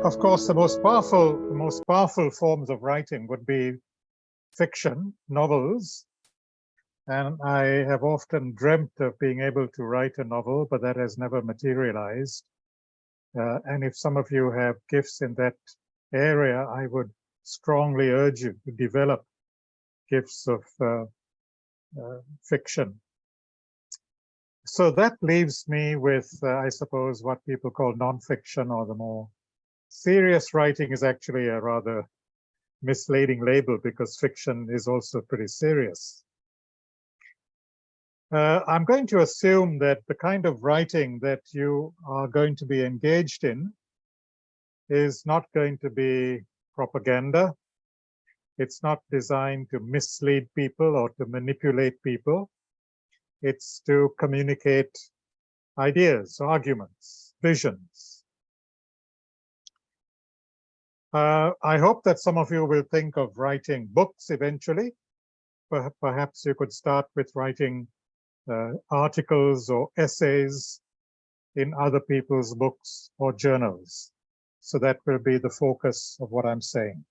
Of course, the most powerful forms of writing would be fiction, novels. And I have often dreamt of being able to write a novel, but that has never materialized. And if some of you have gifts in that area, I would strongly urge you to develop gifts of fiction. So that leaves me with, I suppose, what people call nonfiction, or the more serious writing is actually a rather misleading label, because fiction is also pretty serious. I'm going to assume that the kind of writing that you are going to be engaged in is not going to be propaganda. It's not designed to mislead people or to manipulate people. It's to communicate ideas, arguments, visions. I hope that some of you will think of writing books eventually. Perhaps you could start with writing articles or essays in other people's books or journals. So that will be the focus of what I'm saying.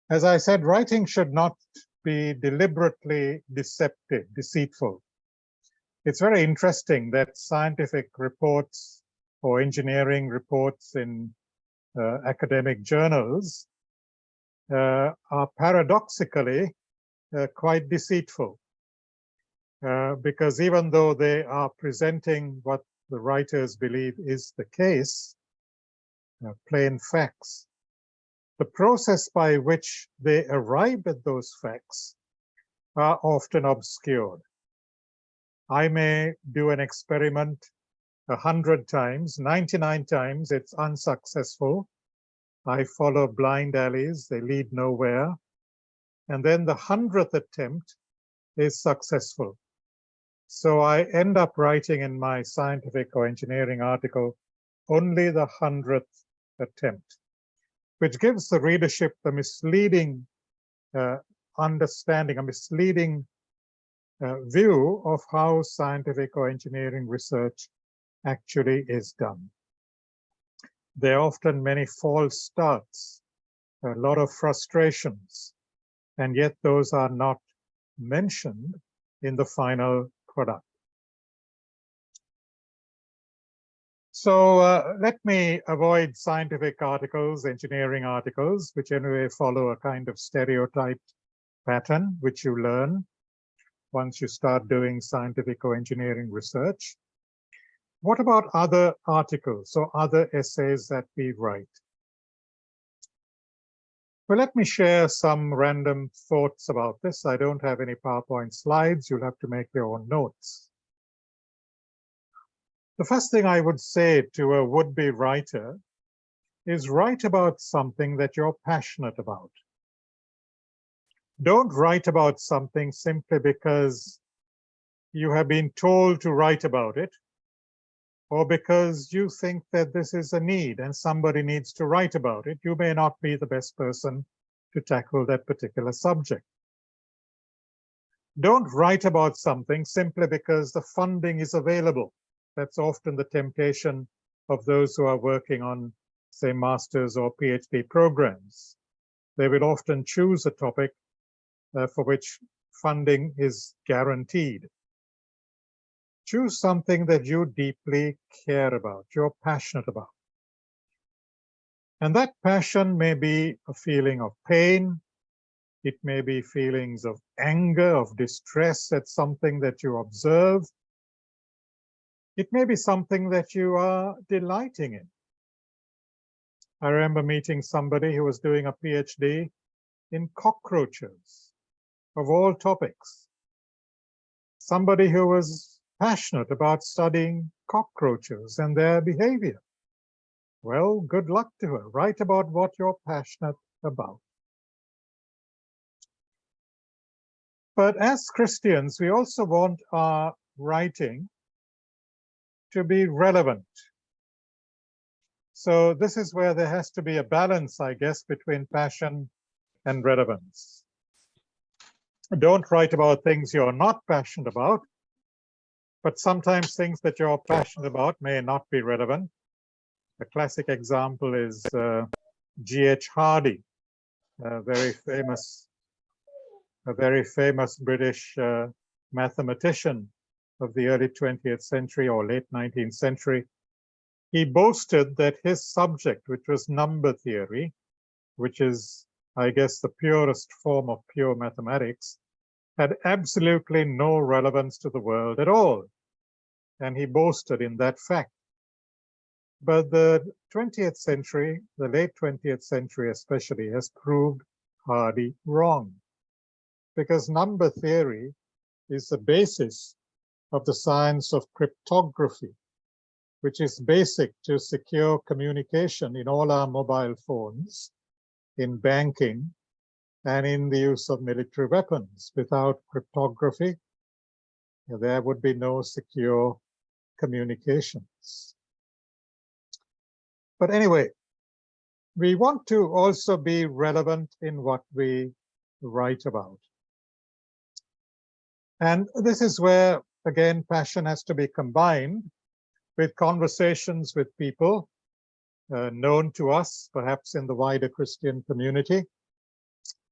As I said, writing should not be deliberately deceptive, deceitful. It's very interesting that scientific reports or engineering reports in academic journals are paradoxically quite deceitful. Because even though they are presenting what the writers believe is the case, plain facts, the process by which they arrive at those facts are often obscured. I may do an experiment 100 times, 99 times it's unsuccessful. I follow blind alleys, they lead nowhere. And then the 100th attempt is successful. So I end up writing in my scientific or engineering article only the 100th attempt, which gives the readership a misleading understanding, a misleading view of how scientific or engineering research actually is done. There are often many false starts, a lot of frustrations, and yet those are not mentioned in the final product. So let me avoid scientific articles, engineering articles, which anyway follow a kind of stereotyped pattern, which you learn once you start doing scientific or engineering research. What about other articles or other essays that we write? Well, let me share some random thoughts about this. I don't have any PowerPoint slides. You'll have to make your own notes. The first thing I would say to a would-be writer is write about something that you're passionate about. Don't write about something simply because you have been told to write about it, or because you think that this is a need and somebody needs to write about it. You may not be the best person to tackle that particular subject. Don't write about something simply because the funding is available. That's often the temptation of those who are working on, say, master's or PhD programs. They will often choose a topic for which funding is guaranteed. Choose something that you deeply care about, you're passionate about. And that passion may be a feeling of pain. It may be feelings of anger, of distress at something that you observe. It may be something that you are delighting in. I remember meeting somebody who was doing a PhD in cockroaches, of all topics. Somebody who was passionate about studying cockroaches and their behavior. Well, good luck to her. Write about what you're passionate about. But as Christians, we also want our writing to be relevant. So this is where there has to be a balance, I guess, between passion and relevance. Don't write about things you're not passionate about, but sometimes things that you're passionate about may not be relevant. A classic example is G.H. Hardy, a very famous British mathematician of the early 20th century or late 19th century. He boasted that his subject, which was number theory, which is, I guess, the purest form of pure mathematics, had absolutely no relevance to the world at all. And he boasted in that fact. But the 20th century, the late 20th century especially, has proved Hardy wrong. Because number theory is the basis of the science of cryptography, which is basic to secure communication in all our mobile phones, in banking, and in the use of military weapons. Without cryptography, there would be no secure communications. But anyway, we want to also be relevant in what we write about. And this is where, again, passion has to be combined with conversations with people known to us, perhaps in the wider Christian community,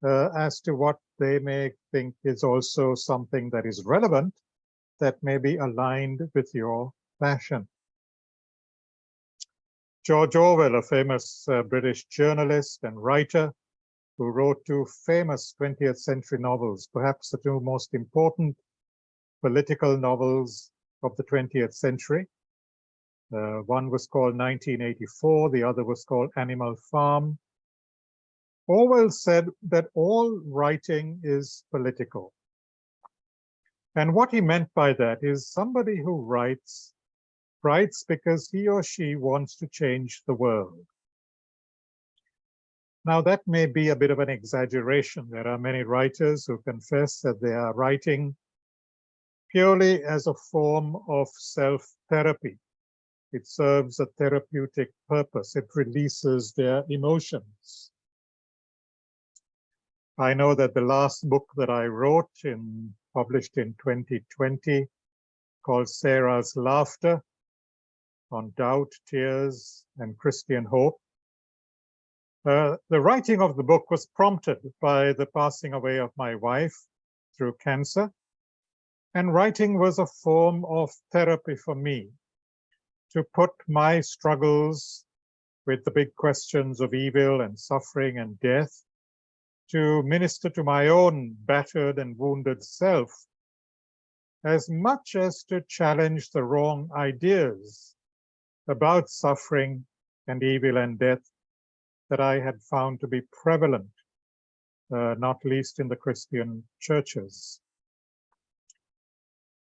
as to what they may think is also something that is relevant, that may be aligned with your passion. George Orwell, a famous British journalist and writer who wrote two famous 20th century novels, perhaps the two most important political novels of the 20th century. One was called 1984, the other was called Animal Farm. Orwell said that all writing is political. And what he meant by that is somebody who writes because he or she wants to change the world. Now, that may be a bit of an exaggeration. There are many writers who confess that they are writing purely as a form of self-therapy. It serves a therapeutic purpose. It releases their emotions. I know that the last book that I wrote, published in 2020, called Sarah's Laughter, on doubt, tears, and Christian hope. The writing of the book was prompted by the passing away of my wife through cancer. And writing was a form of therapy for me, to put my struggles with the big questions of evil and suffering and death, to minister to my own battered and wounded self, as much as to challenge the wrong ideas about suffering and evil and death that I had found to be prevalent, not least in the Christian churches.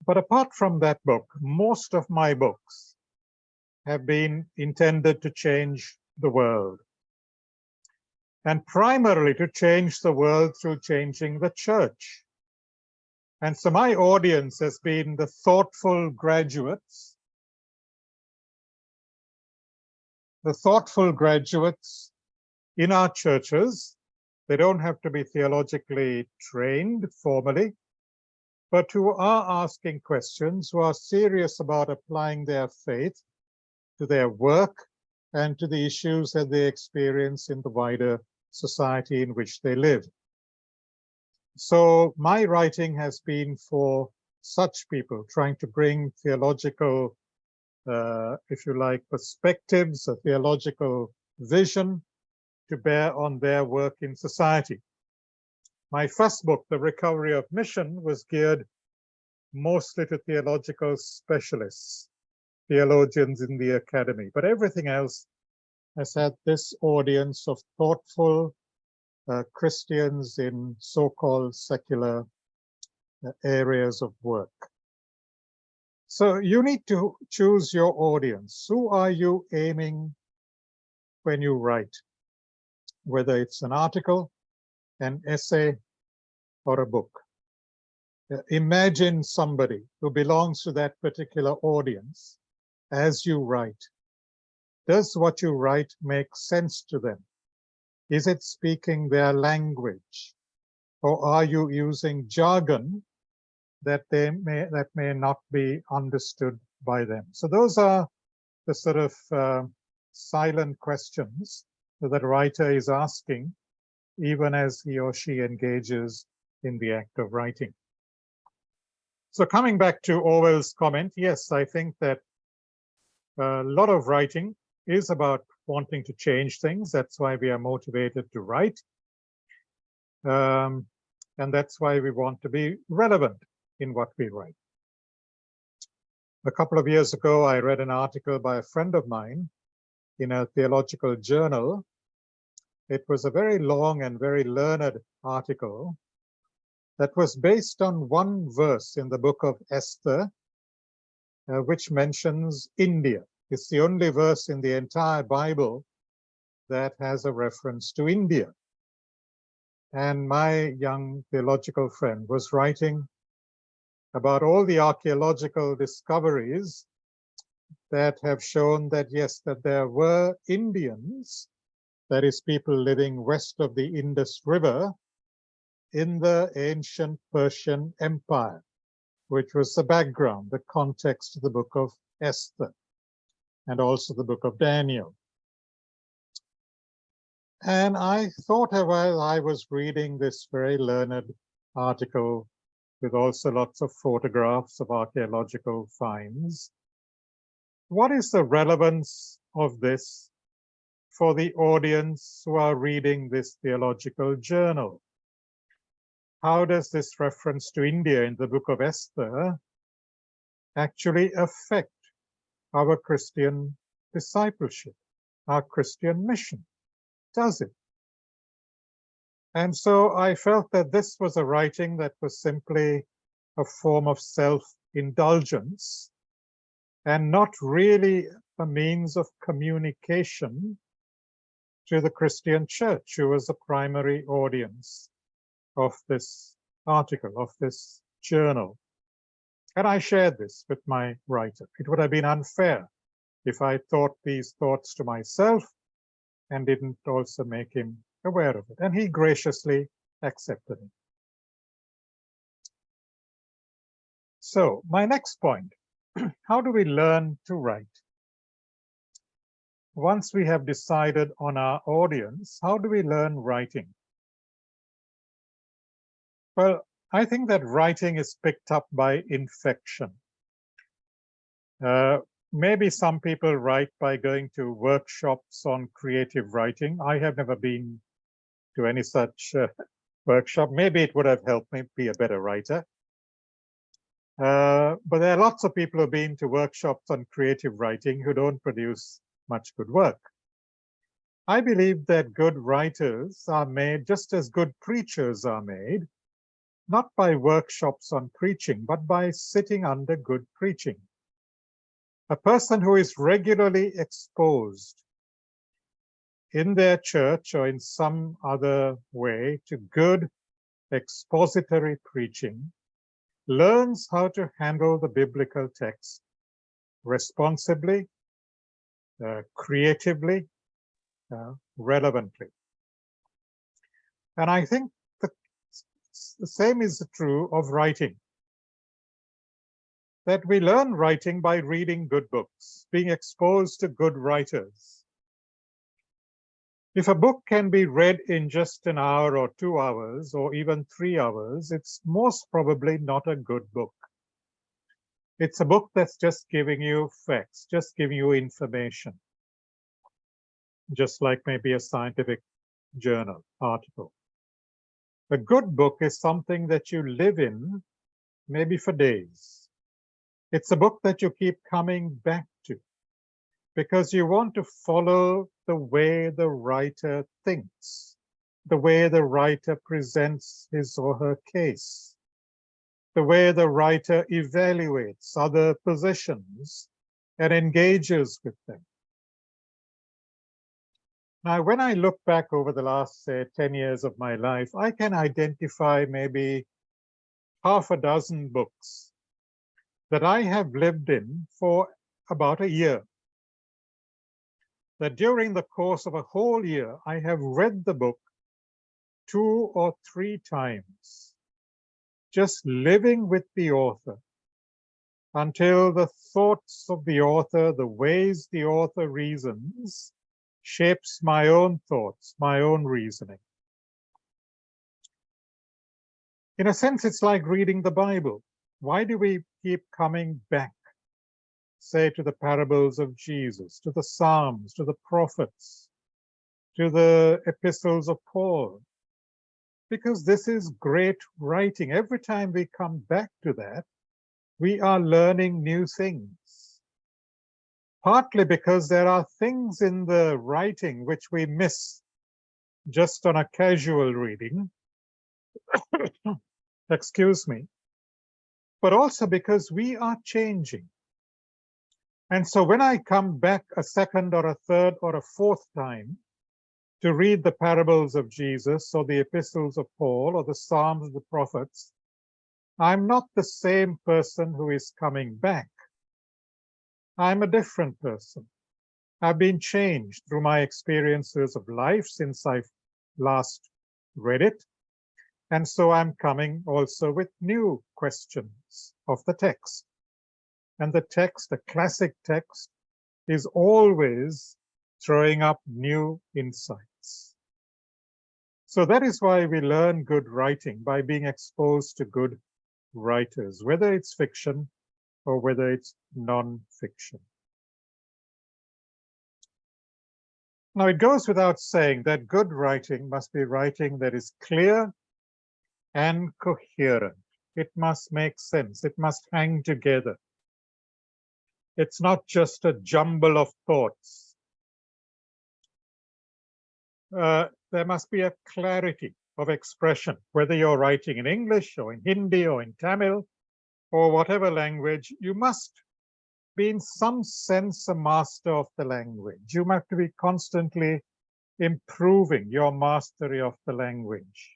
But apart from that book, most of my books have been intended to change the world, and primarily to change the world through changing the church. And so my audience has been the thoughtful graduates in our churches. They don't have to be theologically trained formally, but who are asking questions, who are serious about applying their faith to their work and to the issues that they experience in the wider society in which they live. So my writing has been for such people, trying to bring theological, if you like, perspectives, a theological vision to bear on their work in society. My first book, The Recovery of Mission, was geared mostly to theological specialists, theologians in the academy, but everything else has had this audience of thoughtful Christians in so-called secular areas of work. So you need to choose your audience. Who are you aiming when you write? Whether it's an article, an essay, or a book. Imagine somebody who belongs to that particular audience as you write. Does what you write make sense to them? Is it speaking their language? Or are you using jargon that may not be understood by them? So those are the sort of silent questions that the writer is asking, even as he or she engages in the act of writing. So coming back to Orwell's comment, yes, I think that a lot of writing is about wanting to change things. That's why we are motivated to write. And that's why we want to be relevant in what we write. A couple of years ago, I read an article by a friend of mine in a theological journal. It was a very long and very learned article that was based on one verse in the book of Esther, which mentions India. It's the only verse in the entire Bible that has a reference to India. And my young theological friend was writing about all the archaeological discoveries that have shown that, yes, that there were Indians, that is, people living west of the Indus River, in the ancient Persian Empire, which was the background, the context of the book of Esther, and also the book of Daniel. And I thought while I was reading this very learned article with also lots of photographs of archaeological finds, what is the relevance of this for the audience who are reading this theological journal? How does this reference to India in the book of Esther actually affect our Christian discipleship, our Christian mission? Does it? And so I felt that this was a writing that was simply a form of self-indulgence and not really a means of communication to the Christian church, who was the primary audience of this article, of this journal. And I shared this with my writer. It would have been unfair if I thought these thoughts to myself and didn't also make him aware of it. And he graciously accepted it. So my next point, how do we learn to write? Once we have decided on our audience, how do we learn writing? Well, I think that writing is picked up by infection. Maybe some people write by going to workshops on creative writing. I have never been to any such workshop. Maybe it would have helped me be a better writer. But there are lots of people who've been to workshops on creative writing who don't produce much good work. I believe that good writers are made just as good preachers are made, not by workshops on preaching, but by sitting under good preaching. A person who is regularly exposed in their church or in some other way to good expository preaching learns how to handle the biblical text responsibly, creatively, relevantly. And I think the same is true of writing. That we learn writing by reading good books, being exposed to good writers. If a book can be read in just an hour or 2 hours or even 3 hours, it's most probably not a good book. It's a book that's just giving you facts, just giving you information, just like maybe a scientific journal article. A good book is something that you live in, maybe for days. It's a book that you keep coming back to because you want to follow the way the writer thinks, the way the writer presents his or her case, the way the writer evaluates other positions and engages with them. Now, when I look back over the last, say, 10 years of my life, I can identify maybe half a dozen books that I have lived in for about a year. That during the course of a whole year, I have read the book 2 or 3 times, just living with the author, until the thoughts of the author, the ways the author reasons, shapes my own thoughts, my own reasoning. In a sense, it's like reading the Bible. Why do we keep coming back, say, to the parables of Jesus, to the Psalms, to the prophets, to the epistles of Paul? Because this is great writing. Every time we come back to that, we are learning new things. Partly because there are things in the writing which we miss just on a casual reading. Excuse me. But also because we are changing. And so when I come back a second or a third or a fourth time to read the parables of Jesus or the epistles of Paul or the Psalms of the prophets, I'm not the same person who is coming back. I'm a different person. I've been changed through my experiences of life since I last read it. And so I'm coming also with new questions of the text. And the text, the classic text, is always throwing up new insights. So that is why we learn good writing, by being exposed to good writers, whether it's fiction or whether it's non-fiction. Now, it goes without saying that good writing must be writing that is clear and coherent. It must make sense. It must hang together. It's not just a jumble of thoughts. There must be a clarity of expression, whether you're writing in English or in Hindi or in Tamil or whatever language. You must be in some sense a master of the language. You have to be constantly improving your mastery of the language.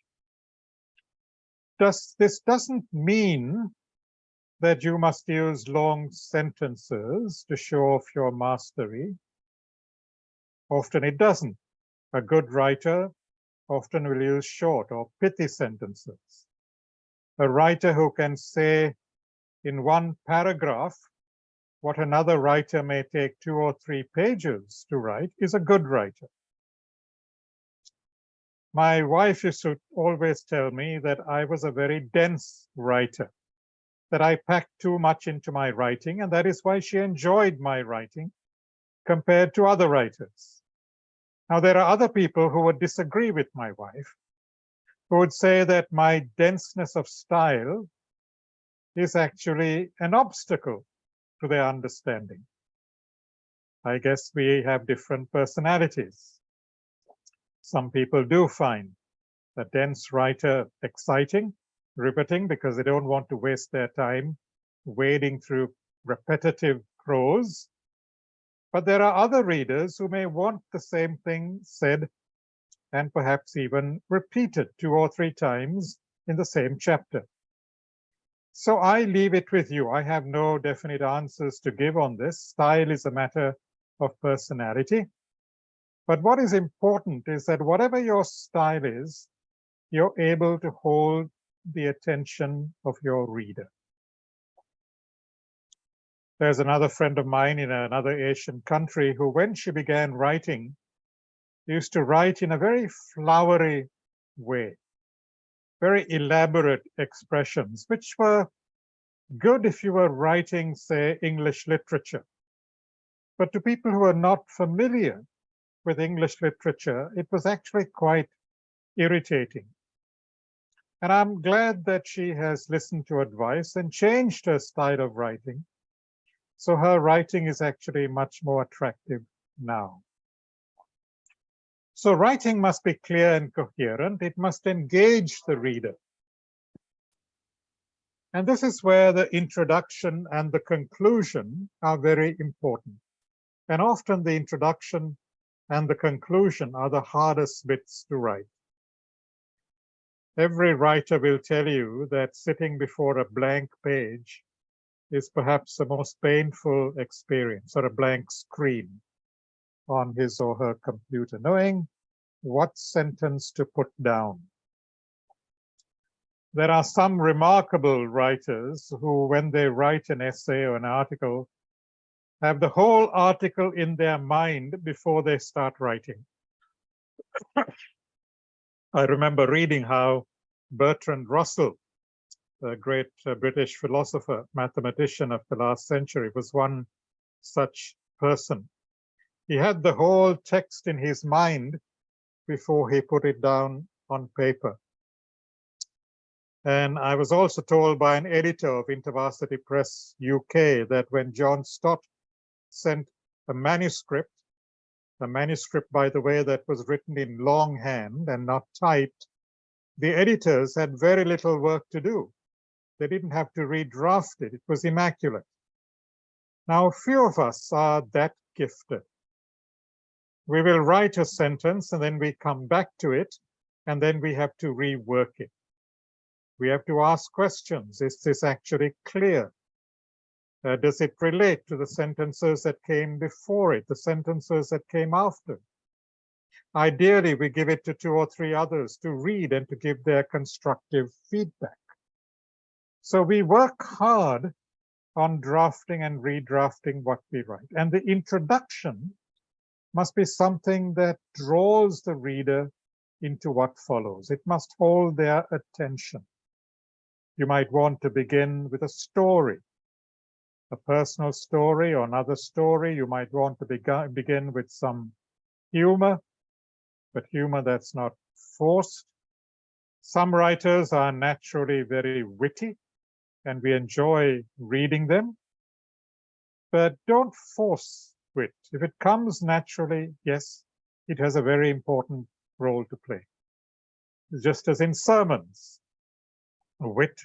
This doesn't mean that you must use long sentences to show off your mastery. Often it doesn't. A good writer often will use short or pithy sentences. A writer who can say in one paragraph what another writer may take 2 or 3 pages to write is a good writer. My wife used to always tell me that I was a very dense writer, that I packed too much into my writing, and that is why she enjoyed my writing compared to other writers. Now, there are other people who would disagree with my wife, who would say that my denseness of style is actually an obstacle to their understanding. I guess we have different personalities. Some people do find a dense writer exciting, riveting, because they don't want to waste their time wading through repetitive prose. But there are other readers who may want the same thing said and perhaps even repeated 2 or 3 times in the same chapter. So I leave it with you. I have no definite answers to give on this. Style is a matter of personality. But what is important is that whatever your style is, you're able to hold the attention of your reader. There's another friend of mine in another Asian country who, when she began writing, used to write in a very flowery way, very elaborate expressions, which were good if you were writing, say, English literature. But to people who are not familiar with English literature, it was actually quite irritating. And I'm glad that she has listened to advice and changed her style of writing. So her writing is actually much more attractive now. So writing must be clear and coherent. It must engage the reader. And this is where the introduction and the conclusion are very important. And often the introduction and the conclusion are the hardest bits to write. Every writer will tell you that sitting before a blank page is perhaps the most painful experience, or a blank screen on his or her computer, knowing what sentence to put down. There are some remarkable writers who, when they write an essay or an article, have the whole article in their mind before they start writing. I remember reading how Bertrand Russell, the great British philosopher, mathematician of the last century, was one such person. He had the whole text in his mind before he put it down on paper. And I was also told by an editor of InterVarsity Press UK that when John Stott sent a manuscript, by the way, that was written in longhand and not typed, the editors had very little work to do. They didn't have to redraft it. It was immaculate. Now, few of us are that gifted. We will write a sentence and then we come back to it and then we have to rework it. We have to ask questions. Is this actually clear? Does it relate to the sentences that came before it, the sentences that came after? Ideally, we give it to 2 or 3 others to read and to give their constructive feedback. So we work hard on drafting and redrafting what we write. And the introduction must be something that draws the reader into what follows. It must hold their attention. You might want to begin with a story, a personal story or another story. You might want to begin with some humor, but humor that's not forced. Some writers are naturally very witty, and we enjoy reading them, but don't force wit. If it comes naturally, yes, it has a very important role to play. Just as in sermons, wit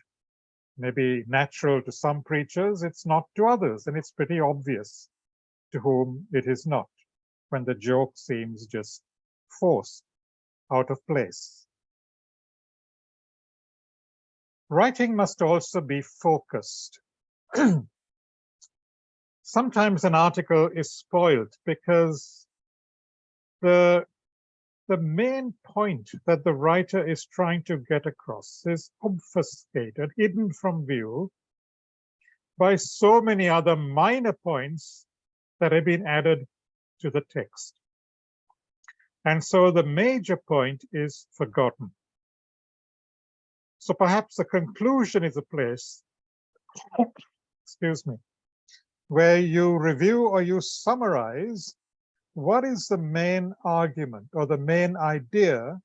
may be natural to some preachers, it's not to others, and it's pretty obvious to whom it is not, when the joke seems just forced, out of place. Writing must also be focused. Sometimes an article is spoiled because the main point that the writer is trying to get across is obfuscated, hidden from view by so many other minor points that have been added to the text. And so the major point is forgotten. So perhaps the conclusion is a place, excuse me, where you review or you summarize what is the main argument or the main idea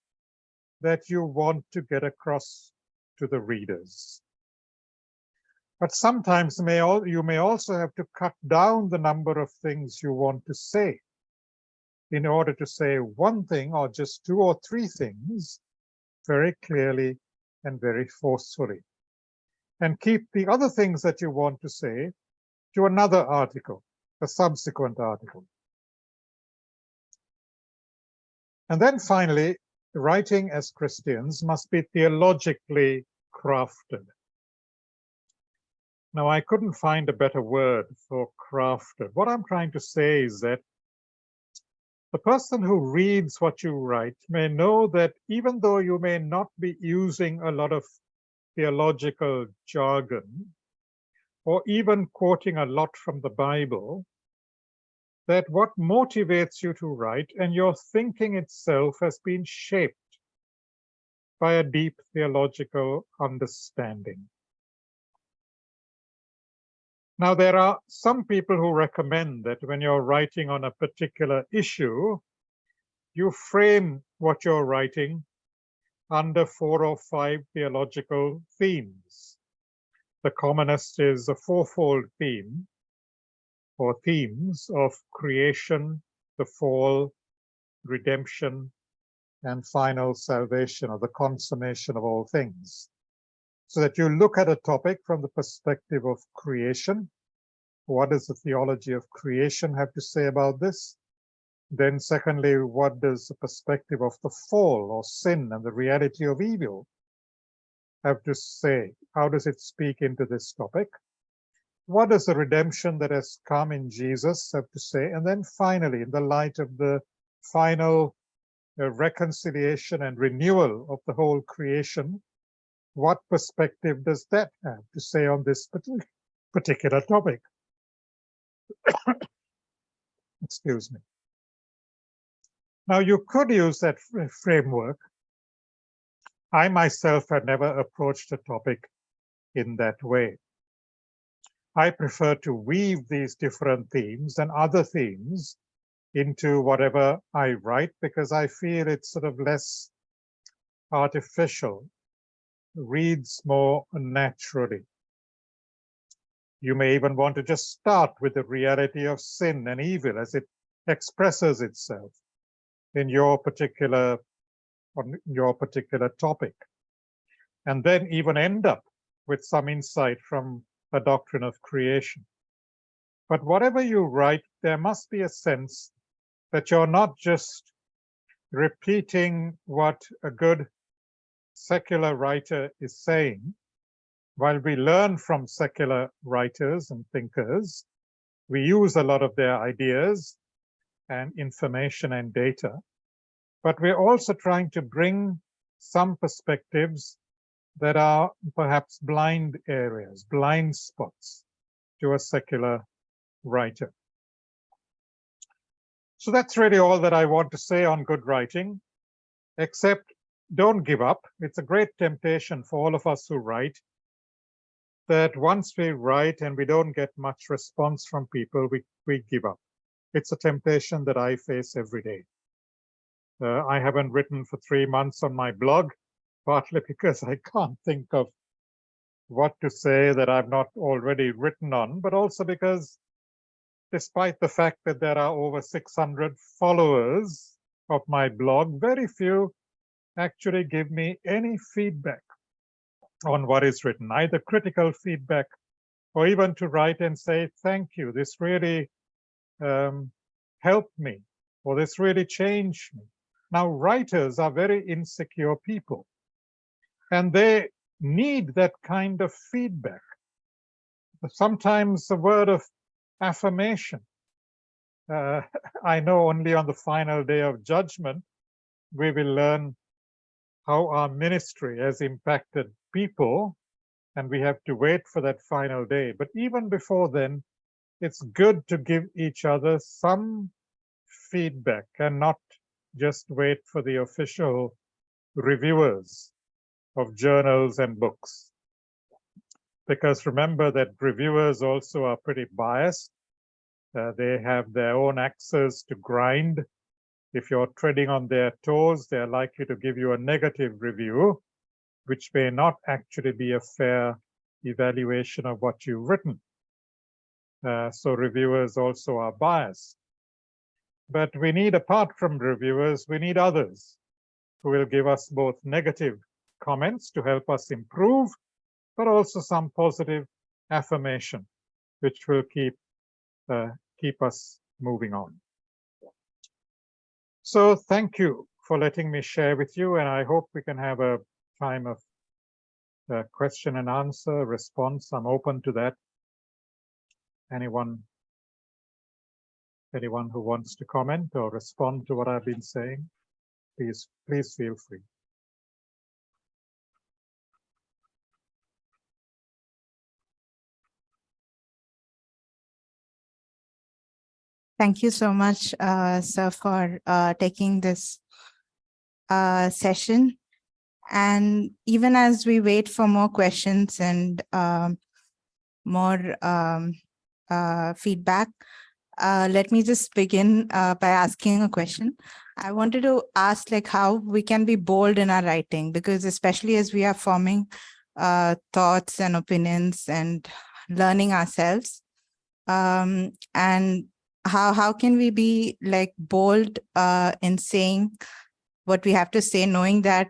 that you want to get across to the readers. But sometimes you may also have to cut down the number of things you want to say in order to say one thing or just 2 or 3 things very clearly and very forcefully, and keep the other things that you want to say to another article, a subsequent article. And then finally, writing as Christians must be theologically crafted. Now, I couldn't find a better word for crafted. What I'm trying to say is that the person who reads what you write may know that even though you may not be using a lot of theological jargon, or even quoting a lot from the Bible, that what motivates you to write and your thinking itself has been shaped by a deep theological understanding. Now, there are some people who recommend that when you're writing on a particular issue, you frame what you're writing under 4 or 5 theological themes. The commonest is a 4-fold theme, or themes of creation, the fall, redemption, and final salvation, or the consummation of all things. So that you look at a topic from the perspective of creation. What does the theology of creation have to say about this? Then secondly, what does the perspective of the fall or sin and the reality of evil have to say? How does it speak into this topic? What does the redemption that has come in Jesus have to say? And then finally, in the light of the final reconciliation and renewal of the whole creation, what perspective does that have to say on this particular topic? Excuse me. Now, you could use that framework. I myself had never approached a topic in that way. I prefer to weave these different themes and other themes into whatever I write because I feel it's sort of less artificial, reads more naturally. You may even want to just start with the reality of sin and evil as it expresses itself in your particular topic, and then even end up with some insight from a doctrine of creation. But whatever you write, there must be a sense that you're not just repeating what a good secular writer is saying. While we learn from secular writers and thinkers, we use a lot of their ideas and information and data, but we're also trying to bring some perspectives that are perhaps blind areas, blind spots to a secular writer. So that's really all that I want to say on good writing, except don't give up. It's a great temptation for all of us who write that once we write and we don't get much response from people, we give up. It's a temptation that I face every day. I haven't written for 3 months on my blog, partly because I can't think of what to say that I've not already written on, but also because despite the fact that there are over 600 followers of my blog, very few actually give me any feedback on what is written, either critical feedback or even to write and say, thank you, this really helped me, or this really changed me. Now, writers are very insecure people, and they need that kind of feedback. Sometimes a word of affirmation. I know only on the final day of judgment, we will learn how our ministry has impacted people, and we have to wait for that final day. But even before then, it's good to give each other some feedback and not just wait for the official reviewers of journals and books. Because remember that reviewers also are pretty biased. They have their own axes to grind. If you're treading on their toes, they're likely to give you a negative review, which may not actually be a fair evaluation of what you've written. So reviewers also are biased. But we need, apart from reviewers, we need others who will give us both negative comments to help us improve, but also some positive affirmation, which will keep us moving on. So thank you for letting me share with you, and I hope we can have a time of question and answer, response. I'm open to that. Anyone who wants to comment or respond to what I've been saying, please feel free. Thank you so much, sir, for taking this session. And even as we wait for more questions and more feedback, let me just begin by asking a question. I wanted to ask like how we can be bold in our writing, because especially as we are forming thoughts and opinions and learning ourselves, and how can we be like bold in saying what we have to say, knowing that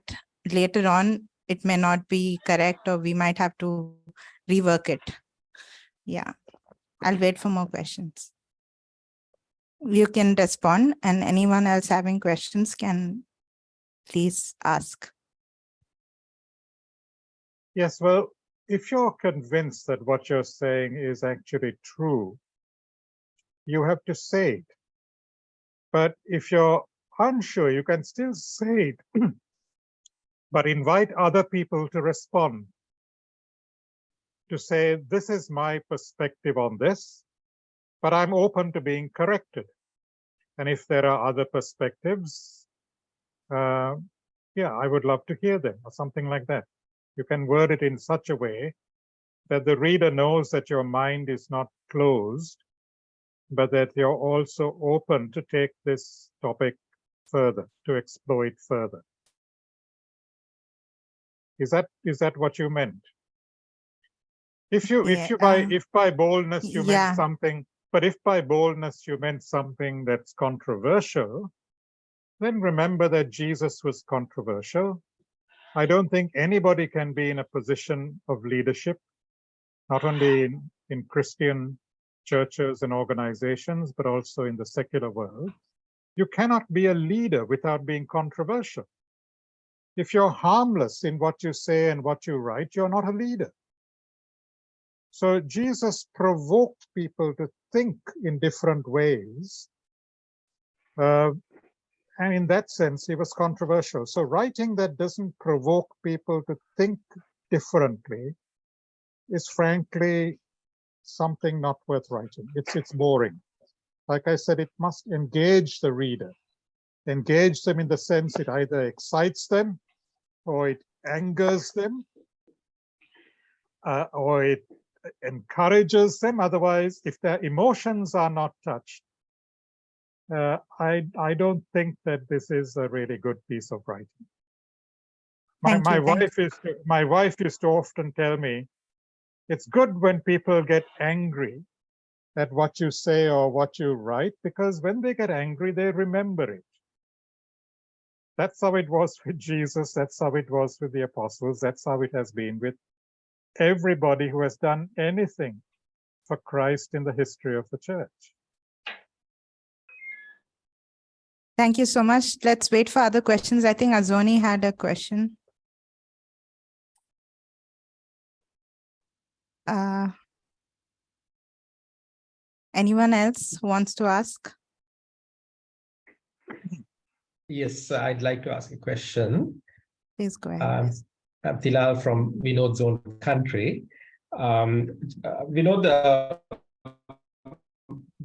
later on it may not be correct or we might have to rework it. Yeah, I'll wait for more questions. You can respond, and anyone else having questions can please ask. Yes, well, if you're convinced that what you're saying is actually true, you have to say it. But if you're unsure, you can still say it but invite other people to respond, to say, this is my perspective on this, but I'm open to being corrected. And if there are other perspectives, yeah, I would love to hear them, or something like that. You can word it in such a way that the reader knows that your mind is not closed, but that you're also open to take this topic further, to explore it further. Is that what you meant? If by boldness you meant something, but if by boldness you meant something that's controversial, then remember that Jesus was controversial. I don't think anybody can be in a position of leadership, not only in Christian churches and organizations, but also in the secular world. You cannot be a leader without being controversial. If you're harmless in what you say and what you write, you're not a leader. So Jesus provoked people to think in different ways. And in that sense, he was controversial. So writing that doesn't provoke people to think differently is frankly something not worth writing. It's boring. Like I said, it must engage the reader. Engage them in the sense it either excites them, or it angers them, or it encourages them. Otherwise, if their emotions are not touched, I don't think that this is a really good piece of writing. My wife used to often tell me, it's good when people get angry at what you say or what you write, because when they get angry, they remember it. That's how it was with Jesus. That's how it was with the apostles. That's how it has been with everybody who has done anything for Christ in the history of the church. Thank you so much. Let's wait for other questions. I think Azoni had a question. Anyone else who wants to ask? Yes, I'd like to ask a question. Please go ahead. I'm Tilal from Vinoth Zone Country. Vinoth,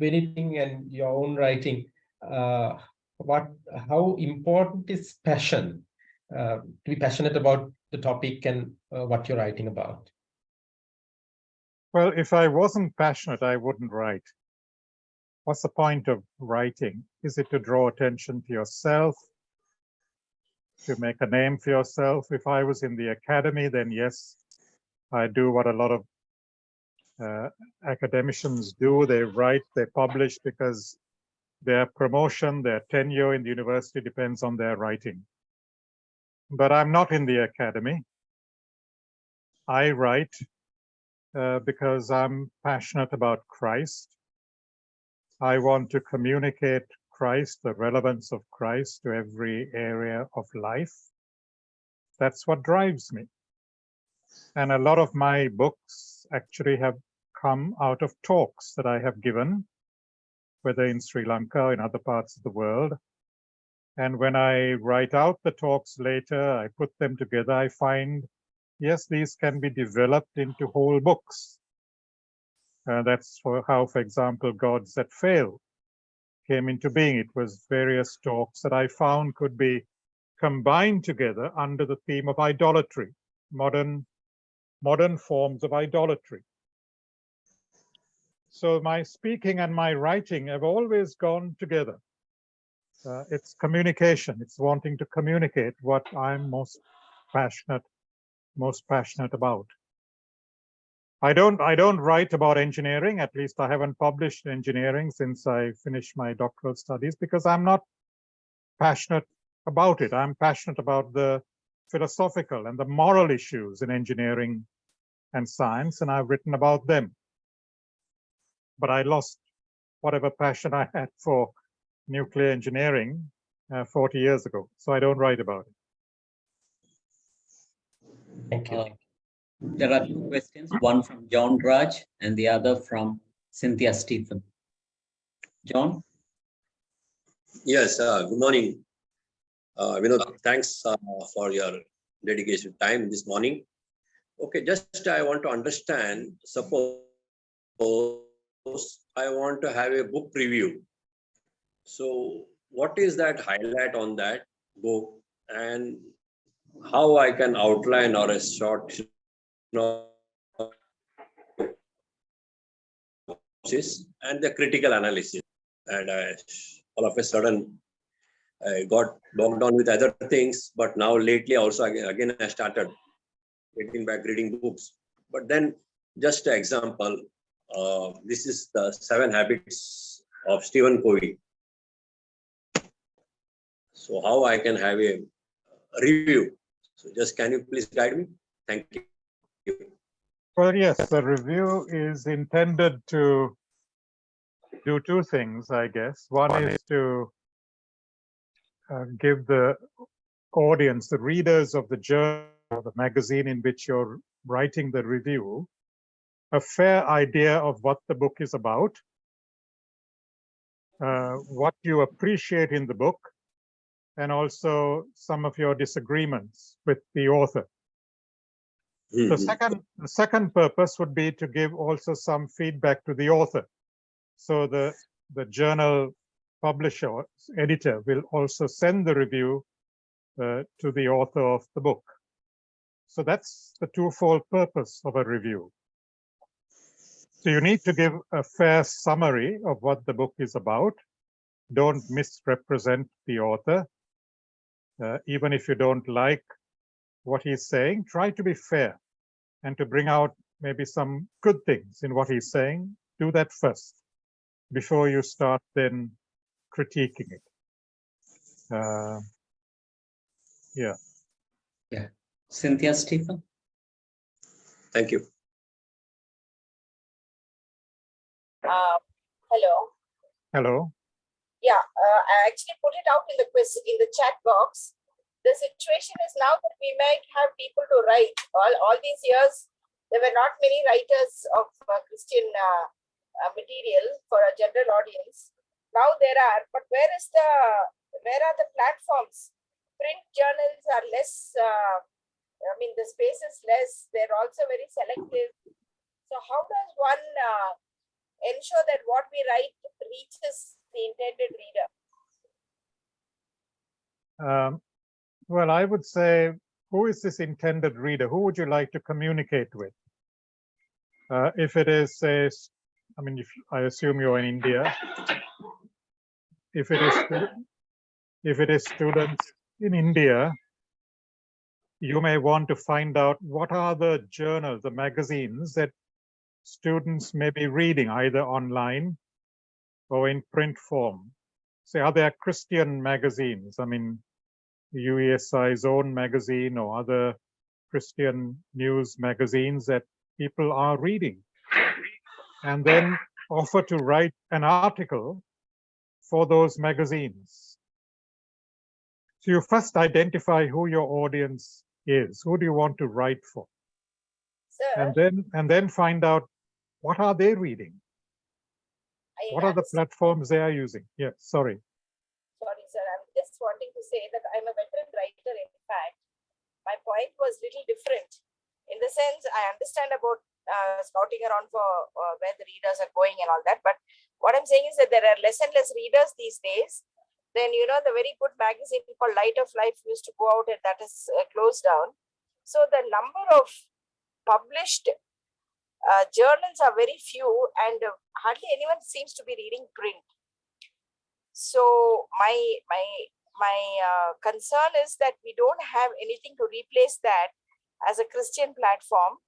anything and your own writing, how important is passion? To be passionate about the topic and what you're writing about? Well, if I wasn't passionate, I wouldn't write. What's the point of writing? Is it to draw attention to yourself, to make a name for yourself? If I was in the academy, then yes, I do what a lot of academicians do. They write, they publish, because their promotion, their tenure in the university depends on their writing. But I'm not in the academy. I write because I'm passionate about Christ. I want to communicate Christ, the relevance of Christ to every area of life. That's what drives me. And a lot of my books actually have come out of talks that I have given, whether in Sri Lanka or in other parts of the world. And when I write out the talks later, I put them together, I find, yes, these can be developed into whole books. That's how, for example, Gods That Fail came into being. It was various talks that I found could be combined together under the theme of idolatry, modern forms of idolatry. So my speaking and my writing have always gone together. It's communication. It's wanting to communicate what I'm most passionate about. I don't write about engineering. At least I haven't published engineering since I finished my doctoral studies, because I'm not passionate about it. I'm passionate about the philosophical and the moral issues in engineering and science, and I've written about them. But I lost whatever passion I had for nuclear engineering 40 years ago, so I don't write about it. Thank you. There are two questions, one from John Raj and the other from Cynthia Stephen. John? Yes, good morning. Vinoth, thanks for your dedication time this morning. Okay, just I want to understand, suppose I want to have a book review. So what is that highlight on that book, and how I can outline or a short and the critical analysis. And all of a sudden, I got bogged down with other things, but now lately also again I started getting back reading books. But then just an example, this is the 7 Habits of Stephen Covey. So how I can have a review? So just can you please guide me? Thank you. Well, yes, the review is intended to do 2 things, I guess. One is to give the audience, the readers of the journal, the magazine in which you're writing the review, a fair idea of what the book is about, what you appreciate in the book, and also some of your disagreements with the author. The second purpose would be to give also some feedback to the author. So the journal publisher, editor will also send the review to the author of the book. So that's the twofold purpose of a review. So you need to give a fair summary of what the book is about. Don't misrepresent the author. Even if you don't like what he's saying, try to be fair and to bring out maybe some good things in what he's saying. Do that first before you start then critiquing it. Yeah. Cynthia Stephen. Thank you. Hello. Hello. Yeah, I actually put it out in the chat box. The situation is now that we might have people to write. All these years, there were not many writers of Christian material for a general audience. Now there are, but where are the platforms? Print journals are less. The space is less. They're also very selective. So how does one ensure that what we write reaches the intended reader? Well, I would say, who is this intended reader? Who would you like to communicate with? If it is, if I assume you're in India, if it is students in India, you may want to find out what are the journals, the magazines that students may be reading either online or in print form. Say, are there Christian magazines? UESI's own magazine or other Christian news magazines that people are reading, and then offer to write an article for those magazines. So you first identify who your audience is. Who do you want to write for? Sir, And then find out what are they reading? What are the platforms they are using? Yeah, sorry. Sorry, sir. I'm just wanting to say that I'm a veteran writer. In fact, my point was little different. In the sense, I understand about scouting around for where the readers are going and all that. But what I'm saying is that there are less and less readers these days. Then, the very good magazine called Light of Life used to go out, and that is closed down. So the number of published journals are very few, and hardly anyone seems to be reading print. So my concern is that we don't have anything to replace that as a Christian platform,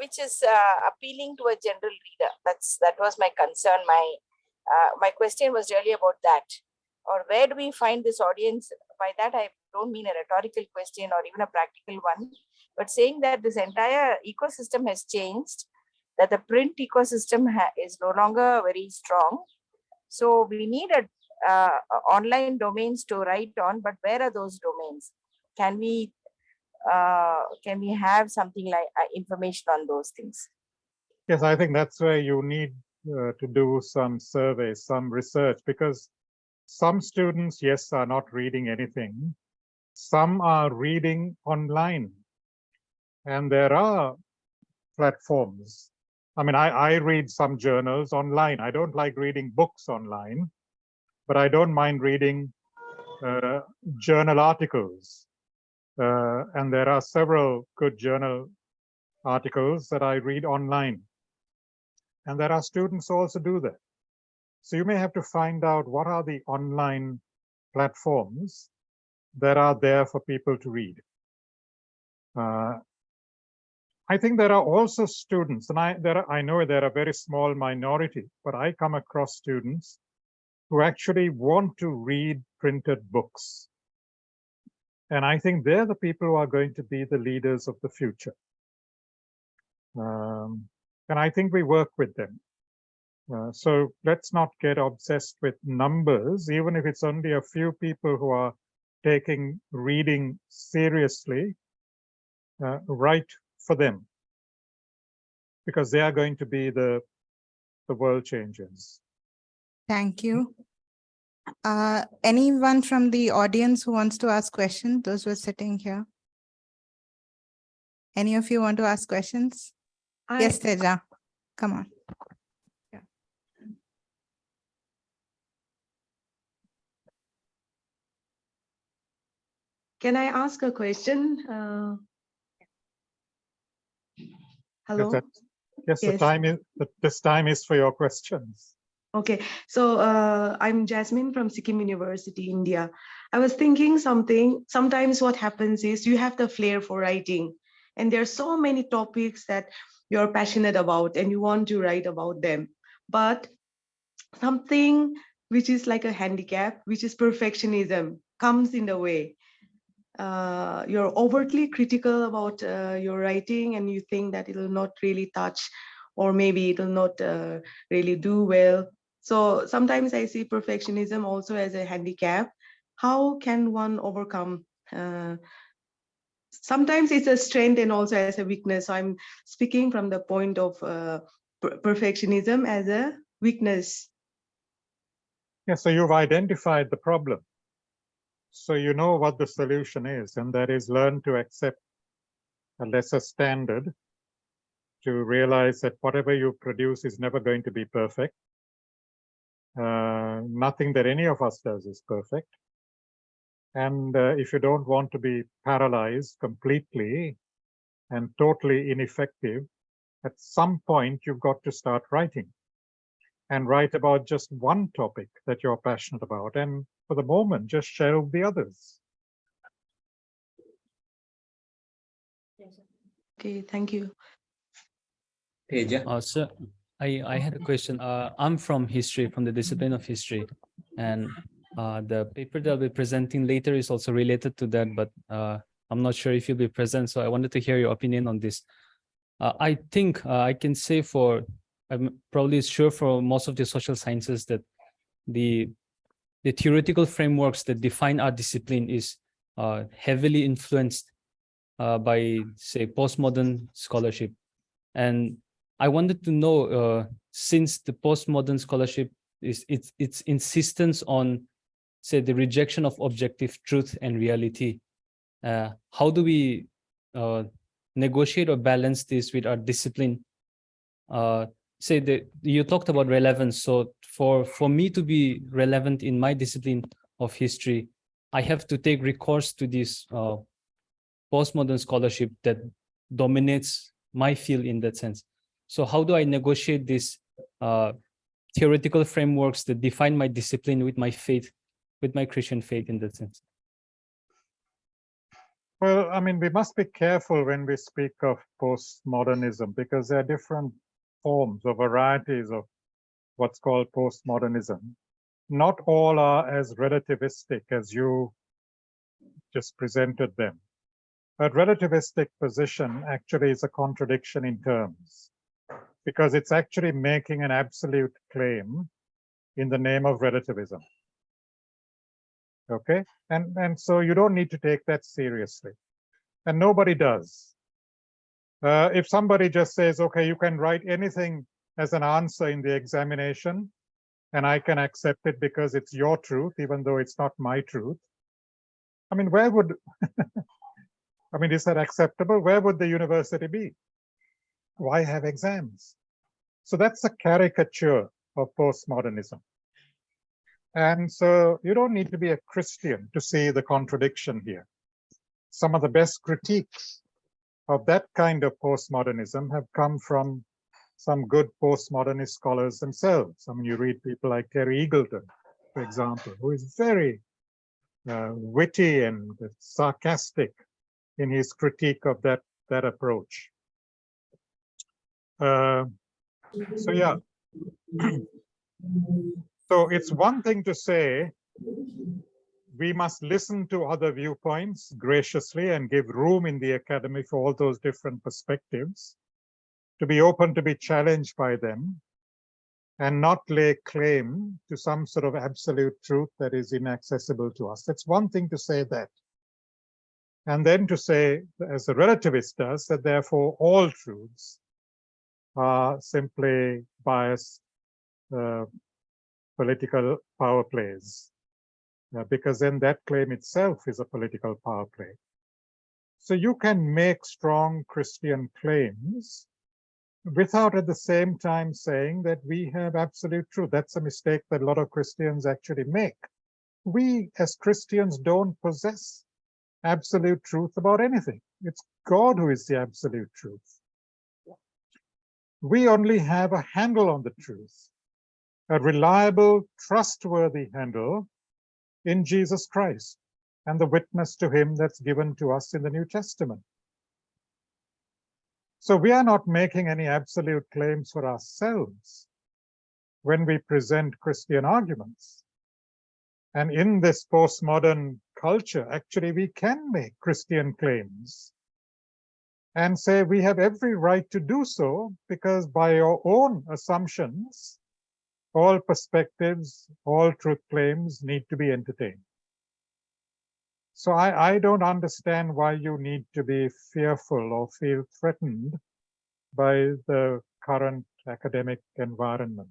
which is appealing to a general reader. That was my concern. My question was really about that. Or where do we find this audience? By that, I don't mean a rhetorical question or even a practical one, but saying that this entire ecosystem has changed, that the print ecosystem is no longer very strong. So we need online domains to write on, but where are those domains? Can we have something like information on those things? Yes, I think that's where you need to do some surveys, some research, because some students, yes, are not reading anything. Some are reading online, and there are platforms. I mean, I read some journals online. I don't like reading books online, but I don't mind reading journal articles. And there are several good journal articles that I read online. And there are students who also do that. So you may have to find out what are the online platforms that are there for people to read. I think there are also students, and I know they're a very small minority, but I come across students who actually want to read printed books. And I think they're the people who are going to be the leaders of the future. And I think we work with them. So let's not get obsessed with numbers, even if it's only a few people who are taking reading seriously, write for them, because they are going to be the world changers. Thank you. Anyone from the audience who wants to ask questions? Those who are sitting here. Any of you want to ask questions? Yes, Teja, come on. Can I ask a question? Hello? Yes, Yes. this time is for your questions. Okay, so I'm Jasmine from Sikkim University, India. I was thinking sometimes what happens is you have the flair for writing, and there are so many topics that you're passionate about and you want to write about them. But something which is like a handicap, which is perfectionism, comes in the way. You're overtly critical about your writing and you think that it will not really touch, or maybe it will not really do well. So sometimes I see perfectionism also as a handicap. How can one overcome? Sometimes it's a strength and also as a weakness. So I'm speaking from the point of perfectionism as a weakness. Yeah, so you've identified the problem. So you know what the solution is, and that is learn to accept a lesser standard, to realize that whatever you produce is never going to be perfect. Nothing that any of us does is perfect. And if you don't want to be paralyzed completely and totally ineffective, at some point you've got to start writing and write about just one topic that you're passionate about. And for the moment, just shelve the others. Okay, thank you. Teja. Sir, I had a question. I'm from history, from the discipline of history, and the paper that I'll be presenting later is also related to that, but I'm not sure if you'll be present, so I wanted to hear your opinion on this. I think I can say I'm probably sure for most of the social sciences that the theoretical frameworks that define our discipline is heavily influenced by, say, postmodern scholarship. And I wanted to know, since the postmodern scholarship is its insistence on, say, the rejection of objective truth and reality, how do we negotiate or balance this with our discipline? Say that you talked about relevance. So for me to be relevant in my discipline of history, I have to take recourse to this postmodern scholarship that dominates my field in that sense. So how do I negotiate these theoretical frameworks that define my discipline with my faith, with my Christian faith in that sense? Well, I mean, we must be careful when we speak of postmodernism, because there are different forms or varieties of what's called postmodernism. Not all are as relativistic as you just presented them. A relativistic position actually is a contradiction in terms, because it's actually making an absolute claim in the name of relativism. Okay, and so you don't need to take that seriously, and nobody does. If somebody just says, okay, you can write anything as an answer in the examination, and I can accept it because it's your truth, even though it's not my truth, I mean, where would, I mean, is that acceptable? Where would the university be? Why have exams? So that's a caricature of postmodernism. And so you don't need to be a Christian to see the contradiction here. Some of the best critiques of that kind of postmodernism have come from some good postmodernist scholars themselves. I mean, you read people like Terry Eagleton, for example, who is very witty and sarcastic in his critique of that approach. So yeah. So it's one thing to say we must listen to other viewpoints graciously and give room in the academy for all those different perspectives, to be open to be challenged by them, and not lay claim to some sort of absolute truth that is inaccessible to us. That's one thing to say that. And then to say, as the relativist does, that therefore all truths are simply biased political power plays, because then that claim itself is a political power play. So you can make strong Christian claims without at the same time saying that we have absolute truth. That's a mistake that a lot of Christians actually make. We as Christians don't possess absolute truth about anything. It's God who is the absolute truth. We only have a handle on the truth, a reliable, trustworthy handle in Jesus Christ and the witness to him that's given to us in the New Testament. So we are not making any absolute claims for ourselves when we present Christian arguments. And in this postmodern culture, actually, we can make Christian claims and say we have every right to do so, because by your own assumptions, all perspectives, all truth claims need to be entertained. So I don't understand why you need to be fearful or feel threatened by the current academic environment.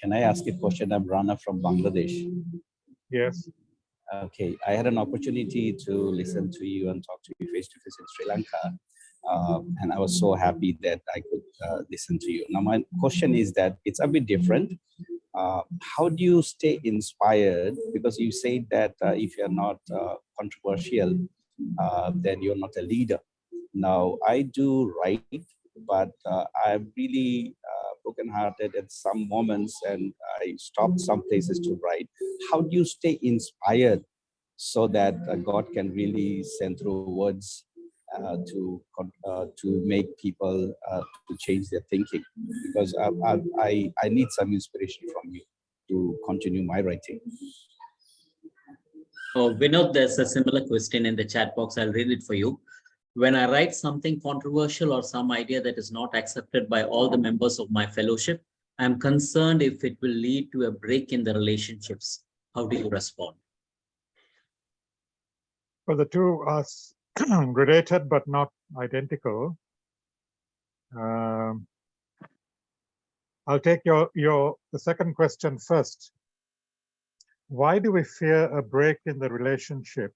Can I ask a question? I'm Rana from Bangladesh. Yes. Okay, I had an opportunity to listen to you and talk to you face-to-face in Sri Lanka. And I was so happy that I could listen to you. Now, my question is that it's a bit different. How do you stay inspired? Because you say that if you're not controversial, then you're not a leader. Now, I do write, but I'm really brokenhearted at some moments, and I stopped some places to write. How do you stay inspired so that God can really send through words to make people to change their thinking? Because I need some inspiration from you to continue my writing. Oh, Vinoth, there's a similar question in the chat box. I'll read it for you. When I write something controversial or some idea that is not accepted by all the members of my fellowship, I'm concerned if it will lead to a break in the relationships. How do you respond? Well, the two are related but not identical. I'll take the second question first. Why do we fear a break in the relationship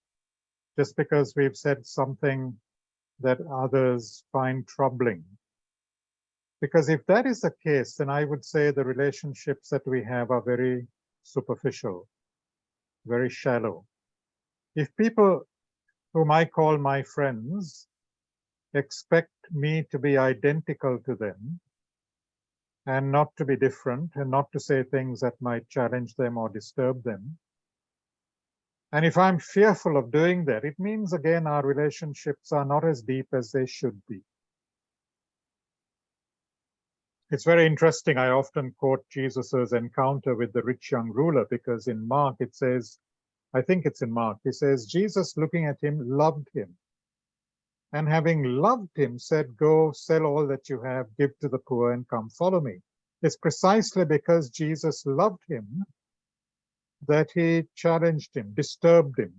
just because we've said something that others find troubling? Because if that is the case, then I would say the relationships that we have are very superficial, very shallow. If people whom I call my friends expect me to be identical to them and not to be different and not to say things that might challenge them or disturb them, and if I'm fearful of doing that, it means, again, our relationships are not as deep as they should be. It's very interesting. I often quote Jesus's encounter with the rich young ruler, because in Mark it says, I think it's in Mark, he says, Jesus, looking at him, loved him. And having loved him, said, go sell all that you have, give to the poor, and come follow me. It's precisely because Jesus loved him that he challenged him, disturbed him.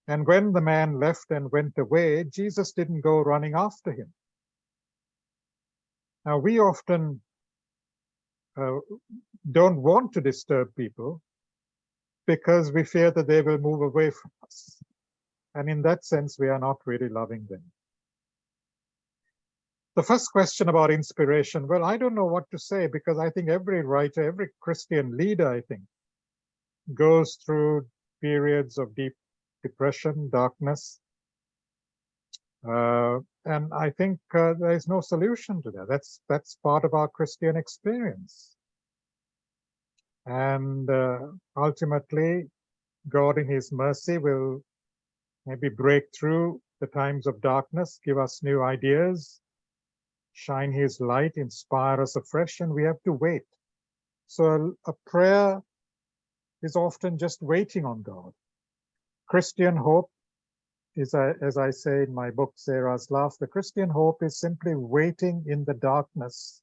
And when the man left and went away, Jesus didn't go running after him. Now, we often don't want to disturb people because we fear that they will move away from us. And in that sense, we are not really loving them. The first question about inspiration, well, I don't know what to say because I think every writer, every Christian leader, I think, goes through periods of deep depression, darkness. And I think there is no solution to that. That's part of our Christian experience. And ultimately, God in his mercy will maybe break through the times of darkness, give us new ideas, shine his light, inspire us afresh, and we have to wait. So a prayer is often just waiting on God. Christian hope is, as I say in my book, Sarah's Laugh, the Christian hope is simply waiting in the darkness,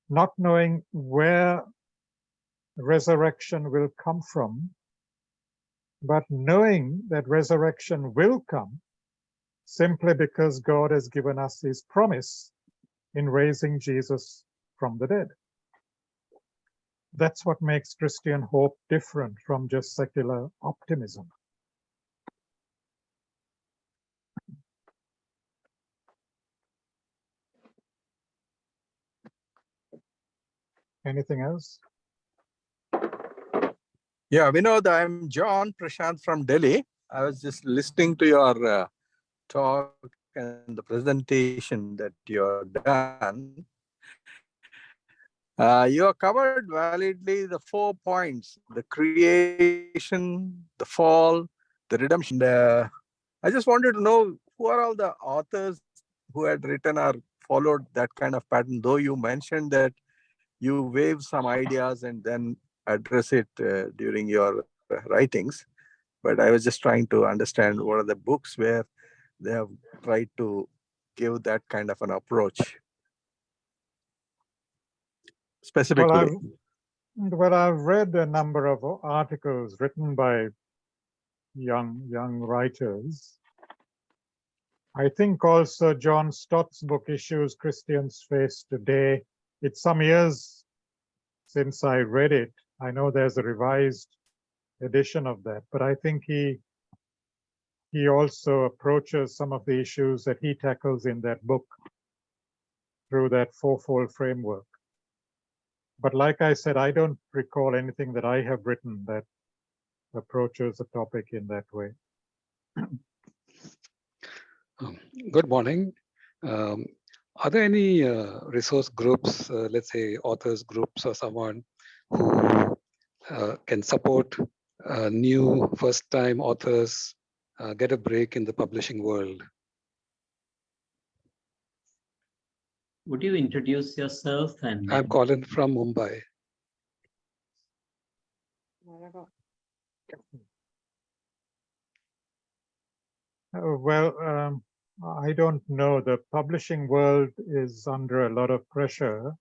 not knowing where resurrection will come from, but knowing that resurrection will come simply because God has given us his promise in raising Jesus from the dead. That's what makes Christian hope different from just secular optimism. Anything else? Yeah, Vinod, I'm John Prashant from Delhi. I was just listening to your talk and the presentation that you're done. You have covered validly the 4 points: the creation, the fall, the redemption. I just wanted to know who are all the authors who had written or followed that kind of pattern, though you mentioned that you wave some ideas and then address it during your writings. But I was just trying to understand what are the books where they have tried to give that kind of an approach specifically. Well, I've read a number of articles written by young writers. I think also John Stott's book, Issues Christians Face Today. It's some years since I read it. I know there's a revised edition of that, but I think he also approaches some of the issues that he tackles in that book through that fourfold framework. But like I said, I don't recall anything that I have written that approaches the topic in that way. Good morning. Are there any resource groups, let's say authors groups or someone who can support new first-time authors get a break in the publishing world? Would you introduce yourself? And I'm calling from Mumbai. Well, I don't know. The publishing world is under a lot of pressure,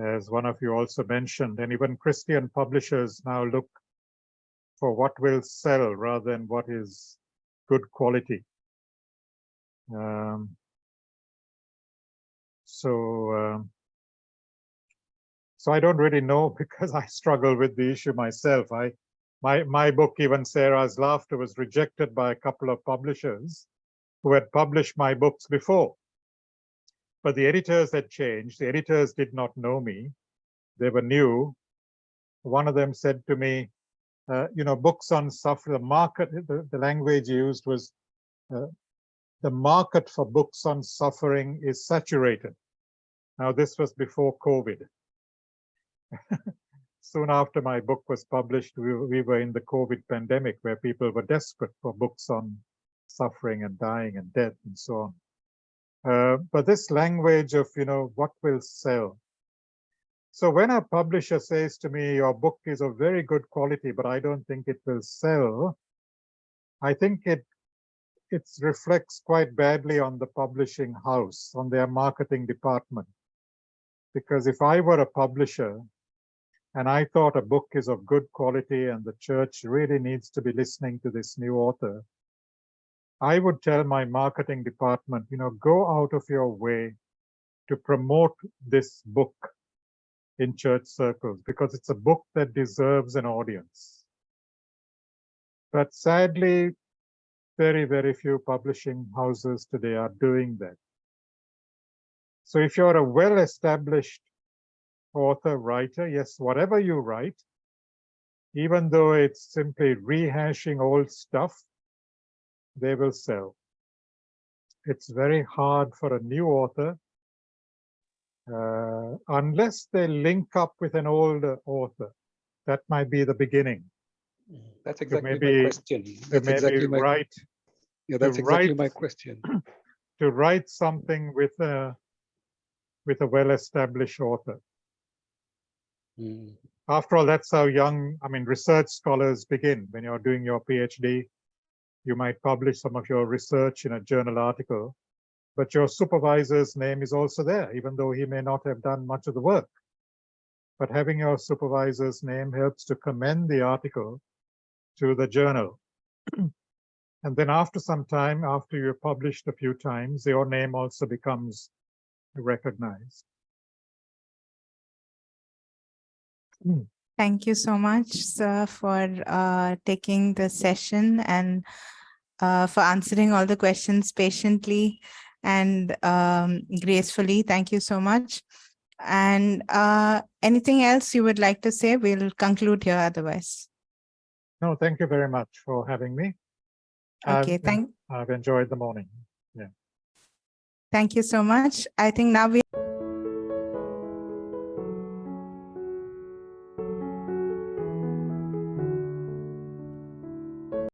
as one of you also mentioned, and even Christian publishers now look for what will sell rather than what is good quality. So I don't really know because I struggle with the issue myself. My book, even Sarah's Laughter, was rejected by a couple of publishers who had published my books before. But the editors had changed. The editors did not know me. They were new. One of them said to me, books on suffering, the market, the language used was, the market for books on suffering is saturated. Now, this was before COVID. Soon after my book was published, we were in the COVID pandemic where people were desperate for books on suffering and dying and death and so on. But this language of, what will sell. So when a publisher says to me, your book is of very good quality, but I don't think it will sell, I think it reflects quite badly on the publishing house, on their marketing department. Because if I were a publisher and I thought a book is of good quality and the church really needs to be listening to this new author, I would tell my marketing department, go out of your way to promote this book in church circles because it's a book that deserves an audience. But sadly, very, very few publishing houses today are doing that. So if you're a well-established author, writer, yes, whatever you write, even though it's simply rehashing old stuff, they will sell. It's very hard for a new author, unless they link up with an older author. That might be the beginning. That's To exactly maybe, my question. to That's maybe exactly my write, yeah. That's exactly write- my question. to write something with a well-established author. Mm. After all, that's how research scholars begin. When you're doing your PhD, you might publish some of your research in a journal article, but your supervisor's name is also there, even though he may not have done much of the work. But having your supervisor's name helps to commend the article to the journal. And then after some time, after you've published a few times, your name also becomes recognized. Thank you so much, sir, for taking the session and for answering all the questions patiently and gracefully. Thank you so much. And anything else you would like to say? We'll conclude here otherwise. No, thank you very much for having me. Okay, I've enjoyed the morning. Yeah. thank you so much. I think now we